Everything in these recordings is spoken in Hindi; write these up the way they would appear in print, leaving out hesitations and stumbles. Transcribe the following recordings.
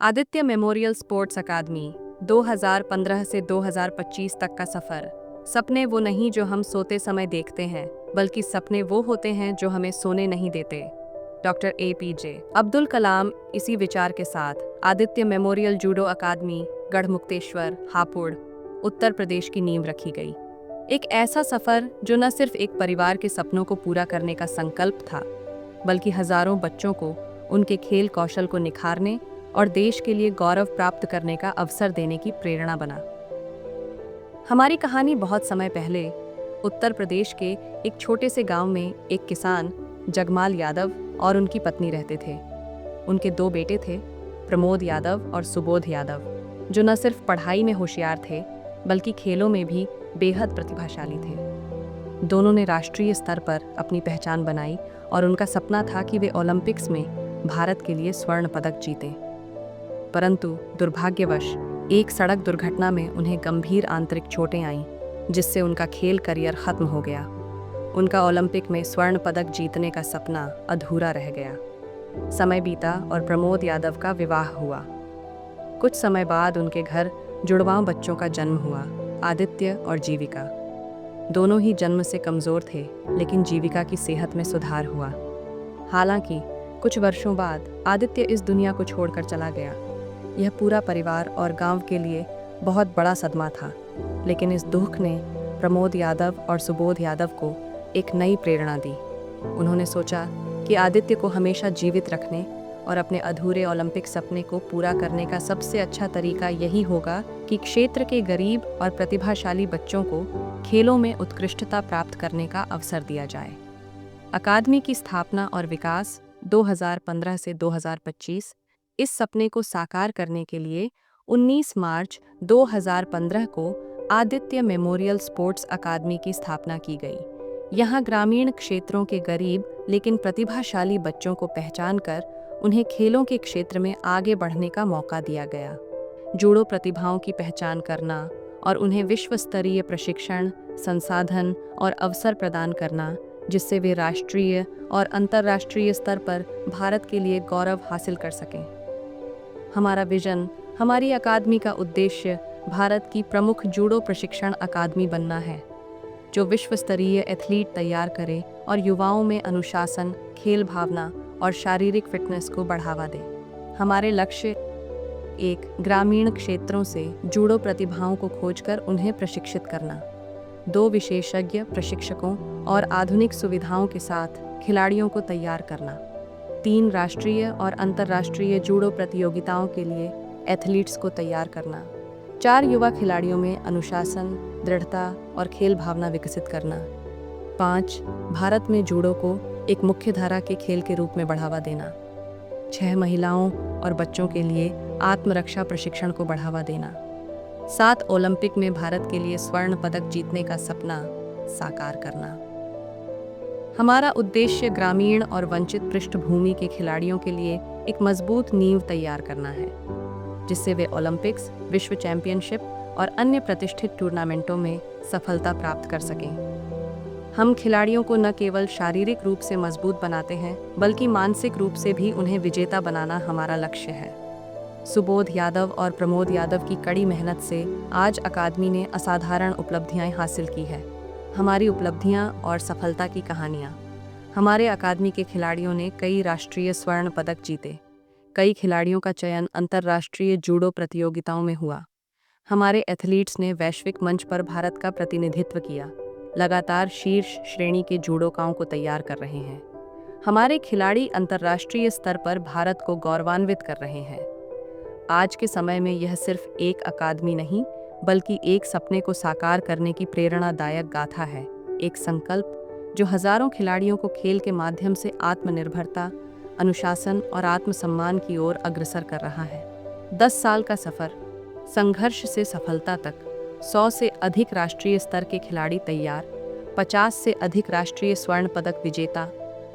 आदित्य मेमोरियल स्पोर्ट्स अकादमी 2015 से 2025 तक का सफर। सपने वो नहीं जो हम सोते समय देखते हैं, बल्कि सपने वो होते हैं जो हमें सोने नहीं देते। Doctor APJ Abdul Kalam. इसी विचार के साथ आदित्य मेमोरियल जूडो अकादमी गढ़मुक्तेश्वर, हापुड़, उत्तर प्रदेश की नींव रखी गई। एक ऐसा सफर जो न सिर्फ एक परिवार के सपनों को पूरा करने का संकल्प था, बल्कि हजारों बच्चों को उनके खेल कौशल को निखारने और देश के लिए गौरव प्राप्त करने का अवसर देने की प्रेरणा बना। हमारी कहानी बहुत समय पहले उत्तर प्रदेश के एक छोटे से गांव में एक किसान जगमाल यादव और उनकी पत्नी रहते थे। उनके 2 बेटे थे, प्रमोद यादव और सुबोध यादव, जो न सिर्फ पढ़ाई में होशियार थे, बल्कि खेलों में भी बेहद प्रतिभाशाली थे। दोनों ने राष्ट्रीय स्तर पर अपनी पहचान बनाई और उनका सपना था कि वे ओलंपिक्स में भारत के लिए स्वर्ण पदक जीतें। परंतु दुर्भाग्यवश एक सड़क दुर्घटना में उन्हें गंभीर आंतरिक चोटें आईं, जिससे उनका खेल करियर खत्म हो गया। उनका ओलंपिक में स्वर्ण पदक जीतने का सपना अधूरा रह गया। समय बीता और प्रमोद यादव का विवाह हुआ। कुछ समय बाद उनके घर जुड़वां बच्चों का जन्म हुआ, आदित्य और जीविका। दोनों ही जन्म से कमजोर थे, लेकिन जीविका की सेहत में सुधार हुआ। हालांकि कुछ वर्षों बाद आदित्य इस दुनिया को छोड़कर चला गया। यह पूरा परिवार और गांव के लिए बहुत बड़ा सदमा था, लेकिन इस दुख ने प्रमोद यादव और सुबोध यादव को एक नई प्रेरणा दी। उन्होंने सोचा कि आदित्य को हमेशा जीवित रखने और अपने अधूरे ओलंपिक सपने को पूरा करने का सबसे अच्छा तरीका यही होगा कि क्षेत्र के गरीब और प्रतिभाशाली बच्चों को खेलों में उत्कृष्टता प्राप्त करने का अवसर दिया जाए। अकादमी की स्थापना और विकास 2015 से 2025। इस सपने को साकार करने के लिए 19 मार्च 2015 को आदित्य मेमोरियल स्पोर्ट्स अकादमी की स्थापना की गई। यहाँ ग्रामीण क्षेत्रों के गरीब लेकिन प्रतिभाशाली बच्चों को पहचान कर उन्हें खेलों के क्षेत्र में आगे बढ़ने का मौका दिया गया। जूडो प्रतिभाओं की पहचान करना और उन्हें विश्व स्तरीय प्रशिक्षण, संसाधन और अवसर प्रदान करना, जिससे वे राष्ट्रीय और अंतर्राष्ट्रीय स्तर पर भारत के लिए गौरव हासिल कर सकें। हमारा विजन, हमारी अकादमी का उद्देश्य भारत की प्रमुख जूडो प्रशिक्षण अकादमी बनना है, जो विश्व स्तरीय एथलीट तैयार करे और युवाओं में अनुशासन, खेल भावना और शारीरिक फिटनेस को बढ़ावा दे। हमारे लक्ष्य 1. ग्रामीण क्षेत्रों से जूडो प्रतिभाओं को खोजकर उन्हें प्रशिक्षित करना। 2. विशेषज्ञ प्रशिक्षकों और आधुनिक सुविधाओं के साथ खिलाड़ियों को तैयार करना। 3. राष्ट्रीय और अंतर्राष्ट्रीय जूडो प्रतियोगिताओं के लिए एथलीट्स को तैयार करना। 4. युवा खिलाड़ियों में अनुशासन, दृढ़ता और खेल भावना विकसित करना। 5. भारत में जूडो को एक मुख्यधारा के खेल के रूप में बढ़ावा देना। 6. महिलाओं और बच्चों के लिए आत्मरक्षा प्रशिक्षण को बढ़ावा देना। 7. ओलंपिक में भारत के लिए स्वर्ण पदक जीतने का सपना साकार करना। हमारा उद्देश्य ग्रामीण और वंचित पृष्ठभूमि के खिलाड़ियों के लिए एक मजबूत नींव तैयार करना है, जिससे वे ओलंपिक्स, विश्व चैंपियनशिप और अन्य प्रतिष्ठित टूर्नामेंटों में सफलता प्राप्त कर सकें। हम खिलाड़ियों को न केवल शारीरिक रूप से मजबूत बनाते हैं, बल्कि मानसिक रूप से भी उन्हें विजेता बनाना हमारा लक्ष्य है। सुबोध यादव और प्रमोद यादव की कड़ी मेहनत से आज अकादमी ने असाधारण उपलब्धियां हासिल की है। हमारी उपलब्धियां और सफलता की कहानियां। हमारे अकादमी के खिलाड़ियों ने कई राष्ट्रीय स्वर्ण पदक जीते। कई खिलाड़ियों का चयन अंतर्राष्ट्रीय जूडो प्रतियोगिताओं में हुआ। हमारे एथलीट्स ने वैश्विक मंच पर भारत का प्रतिनिधित्व किया, लगातार शीर्ष श्रेणी के जूडोकाओं को तैयार कर रहे हैं। हमारे खिलाड़ी अंतर्राष्ट्रीय स्तर पर भारत को गौरवान्वित कर रहे हैं। आज के समय में यह सिर्फ एक अकादमी नहीं, बल्कि एक सपने को साकार करने की प्रेरणादायक गाथा है। एक संकल्प जो हजारों खिलाड़ियों को खेल के माध्यम से आत्मनिर्भरता, अनुशासन और आत्मसम्मान की ओर अग्रसर कर रहा है। 10 साल का सफर, संघर्ष से सफलता तक। 100 से अधिक राष्ट्रीय स्तर के खिलाड़ी तैयार, 50 से अधिक राष्ट्रीय स्वर्ण पदक विजेता,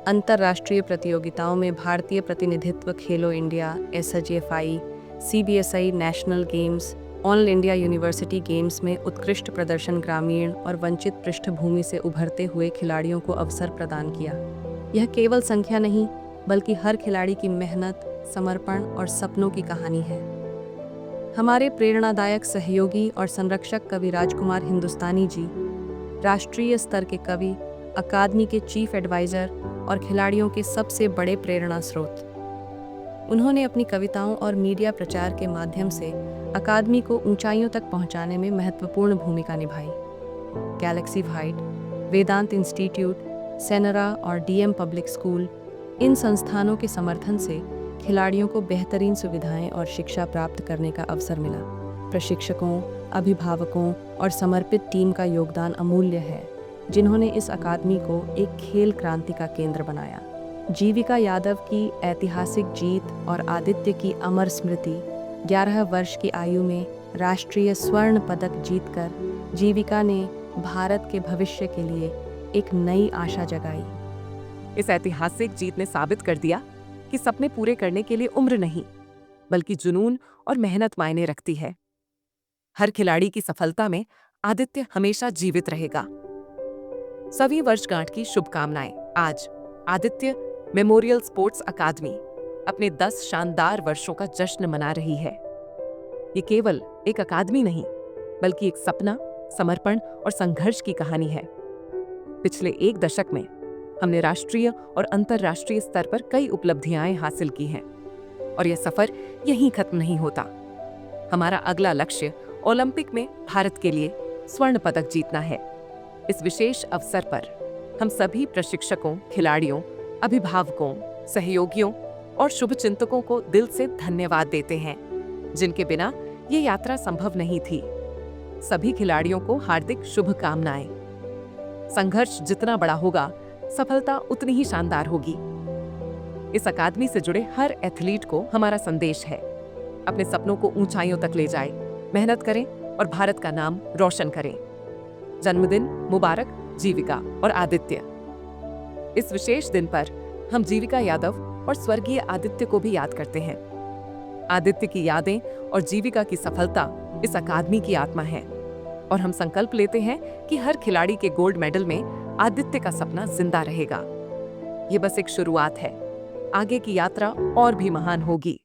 अंतर्राष्ट्रीय प्रतियोगिताओं में भारतीय प्रतिनिधित्व, खेलो India, SHFI, CBSI national games, all India university games में उत्कृष्ट प्रदर्शन, ग्रामीण और वंचित पृष्ठभूमि से उभरते हुए खिलाड़ियों को अवसर प्रदान किया। यह केवल संख्या नहीं, बल्कि हर खिलाड़ी की मेहनत, समर्पण और सपनों की कहानी है। हमारे प्रेरणादायक सहयोगी और संरक्षक कवि राजकुमार हिंदुस्तानी जी, राष्ट्रीय स्तर के कवि, अकादमी के चीफ एडवाइजर और खिलाड़ियों के सबसे बड़े प्रेरणा स्रोत। उन्होंने अपनी कविताओं और मीडिया प्रचार के माध्यम से अकादमी को ऊंचाइयों तक पहुंचाने में महत्वपूर्ण भूमिका निभाई। गैलेक्सी हाइट, वेदांत इंस्टीट्यूट, सेनरा और डीएम पब्लिक स्कूल, इन संस्थानों के समर्थन से खिलाड़ियों को बेहतरीन सुविधाएं और शिक्षा प्राप्त करने का अवसर मिला। प्रशिक्षकों, अभिभावकों और समर्पित टीम का योगदान अमूल्य है, जिन्होंने इस अकादमी को एक खेल क्रांति का केंद्र बनाया। जीविका यादव की ऐतिहासिक जीत और आदित्य की अमर स्मृति। 11 वर्ष की आयु में राष्ट्रीय स्वर्ण पदक जीतकर जीविका ने भारत के भविष्य के लिए एक नई आशा जगाई। इस ऐतिहासिक जीत ने साबित कर दिया कि सपने पूरे करने के लिए उम्र नहीं, बल्कि जुनून और मेहनत मायने रखती है। हर खिलाड़ी की सफलता में आदित्य हमेशा जीवित रहेगा। सभी वर्षगांठ की शुभकामनाएं। आज आदित्य मेमोरियल स्पोर्ट्स अकादमी अपने 10 शानदार वर्षों का जश्न मना रही है। ये केवल एक अकादमी नहीं, बल्कि एक सपना, समर्पण और संघर्ष की कहानी है। पिछले 1 दशक में हमने राष्ट्रीय और अंतर्राष्ट्रीय स्तर पर कई उपलब्धियां हासिल की हैं, और यह सफर यहीं खत्म नहीं होता। हमारा अगला लक्ष्य ओलंपिक में भारत के लिए स्वर्ण पदक जीतना है। इस विशेष अवसर पर हम सभी प्रशिक्षकों, खिलाड़ियों, अभिभावकों, सहयोगियों और शुभचिंतकों को दिल से धन्यवाद देते हैं, जिनके बिना ये यात्रा संभव नहीं थी। सभी खिलाड़ियों को हार्दिक शुभकामनाएं। संघर्ष जितना बड़ा होगा, सफलता उतनी ही शानदार होगी। इस अकादमी से जुड़े हर एथलीट को हमारा संदेश है, अपने सपनों को ऊंचाइयों तक ले जाएं, मेहनत करें और भारत का नाम रोशन करें। जन्मदिन मुबारक जीविका और आदित्य। इस विशेष दिन पर हम जीविका यादव और स्वर्गीय आदित्य को भी याद करते हैं। आदित्य की यादें और जीविका की सफलता इस अकादमी की आत्मा है, और हम संकल्प लेते हैं कि हर खिलाड़ी के गोल्ड मेडल में आदित्य का सपना जिंदा रहेगा। ये बस एक शुरुआत है, आगे की यात्रा और भी महान होगी।